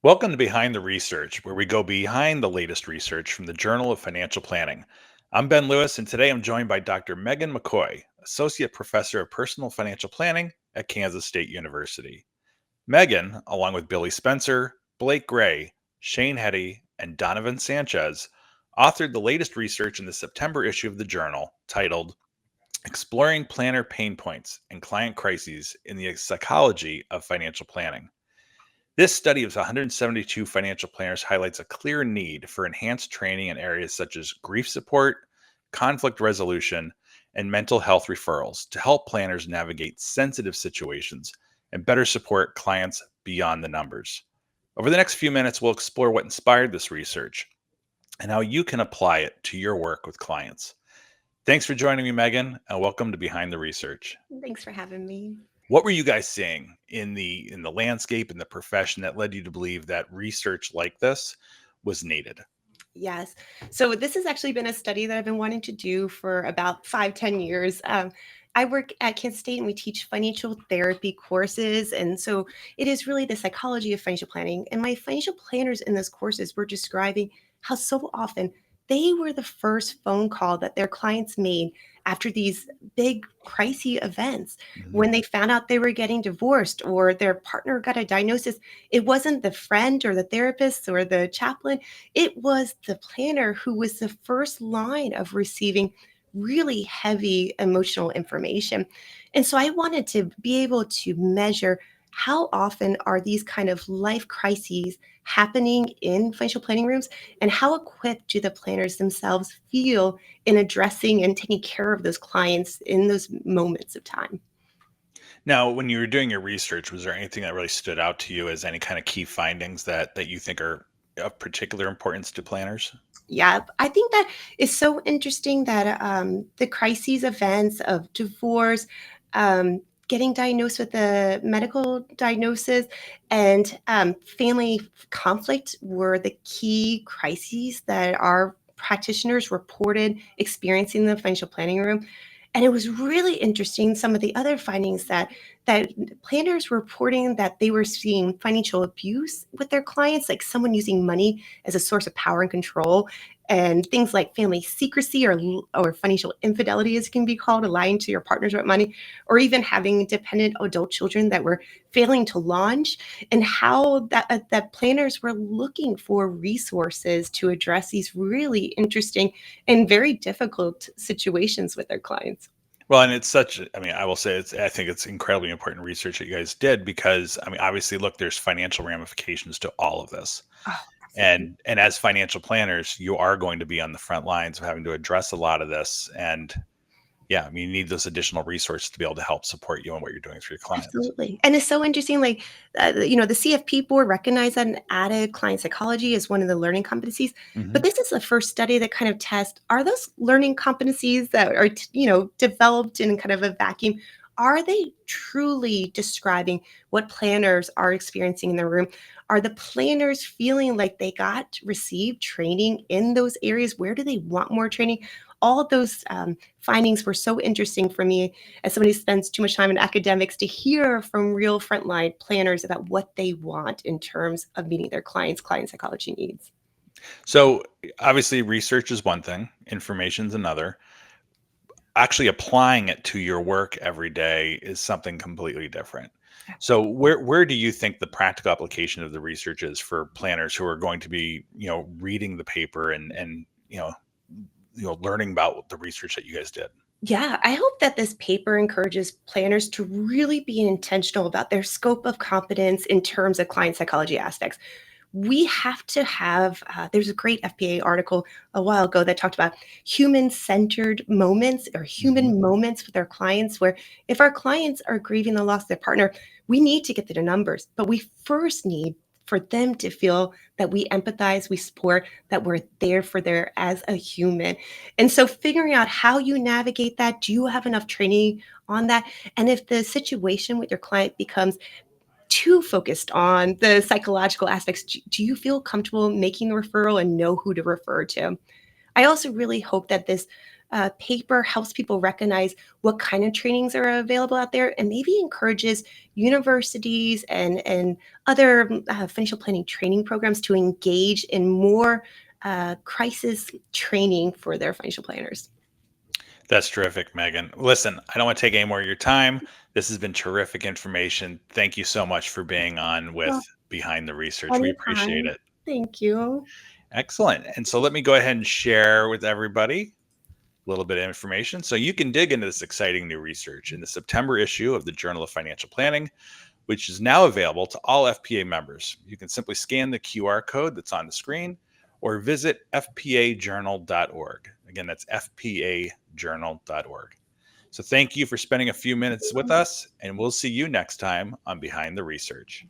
Welcome to Behind the Research, where we go behind the latest research from the Journal of Financial Planning. I'm Ben Lewis, and today I'm joined by Dr. Megan McCoy, Associate Professor of Personal Financial Planning at Kansas State University. Megan, along with Billy Spencer, Blake Gray, Shane Hetty, and Donovan Sanchez, authored the latest research in the September issue of the journal titled Exploring Planner Pain Points and Client Crises in the Psychology of Financial Planning. This study of 172 financial planners highlights a clear need for enhanced training in areas such as grief support, conflict resolution, and mental health referrals to help planners navigate sensitive situations and better support clients beyond the numbers. Over the next few minutes, we'll explore what inspired this research and how you can apply it to your work with clients. Thanks for joining me, Megan, and welcome to Behind the Research. Thanks for having me. What were you guys seeing in the landscape in the profession that led you to believe that research like this was needed? Yes. So this has actually been a study that I've been wanting to do for about 5, 10 years. I work at Kansas State and we teach financial therapy courses. And so it is really the psychology of financial planning. And my financial planners in those courses were describing how so often they were the first phone call that their clients made after these big crisis events. Mhm. When they found out they were getting divorced or their partner got a diagnosis, it wasn't the friend or the therapist or the chaplain. It was the planner who was the first line of receiving really heavy emotional information. And so I wanted to be able to measure how often are these kind of life crises happening in financial planning rooms, and how equipped do the planners themselves feel in addressing and taking care of those clients in those moments of time. Now, when you were doing your research, was there anything that really stood out to you as any kind of key findings that you think are of particular importance to planners? Yeah, I think that is so interesting that the crises events of divorce, getting diagnosed with a medical diagnosis, and family conflict were the key crises that our practitioners reported experiencing in the financial planning room. And it was really interesting some of the other findings that planners reporting that they were seeing financial abuse with their clients, like someone using money as a source of power and control, and things like family secrecy or financial infidelity, as it can be called, lying to your partners about money, or even having dependent adult children that were failing to launch, and how that planners were looking for resources to address these really interesting and very difficult situations with their clients. Well, and it's such, I mean, I will say I think it's incredibly important research that you guys did because, I mean, obviously, look, there's financial ramifications to all of this. Oh, absolutely. And as financial planners, you are going to be on the front lines of having to address a lot of this. And yeah, I mean, you need those additional resources to be able to help support you and what you're doing for your clients. Absolutely. And it's so interesting, like, the CFP board recognized that and added client psychology as one of the learning competencies. But Mhm. this is the first study that kind of tests, are those learning competencies that are, developed in kind of a vacuum, are they truly describing what planners are experiencing in the room? Are the planners feeling like they got received training in those areas? Where do they want more training? All of those findings were so interesting for me as somebody who spends too much time in academics to hear from real frontline planners about what they want in terms of meeting their client psychology needs. So obviously, research is one thing, information's another. Actually applying it to your work every day is something completely different. So where do you think the practical application of the research is for planners who are going to be, reading the paper and learning about the research that you guys did? Yeah, I hope that this paper encourages planners to really be intentional about their scope of competence in terms of client psychology aspects. We have to have, there's a great FPA article a while ago that talked about human centered moments or Mhm. human moments with our clients, where if our clients are grieving the loss of their partner, we need to get to the numbers, but we first need for them to feel that we empathize, we support, that we're there for their as a human. And so figuring out how you navigate that, do you have enough training on that? And if the situation with your client becomes too focused on the psychological aspects, do you feel comfortable making the referral and know who to refer to? I also really hope that this paper helps people recognize what kind of trainings are available out there, and maybe encourages universities and other financial planning training programs to engage in more crisis training for their financial planners. That's terrific, Megan. Listen, I don't want to take any more of your time. This has been terrific information. Thank you so much for being on with Well, Behind the Research. We appreciate anytime. it. Thank you. Excellent. And so let me go ahead and share with everybody a little bit of information so you can dig into this exciting new research in the September issue of the Journal of Financial Planning, which is now available to all FPA members. You can simply scan the QR code that's on the screen or visit fpajournal.org. Again, that's fpajournal.org. So thank you for spending a few minutes with us, and we'll see you next time on Behind the Research.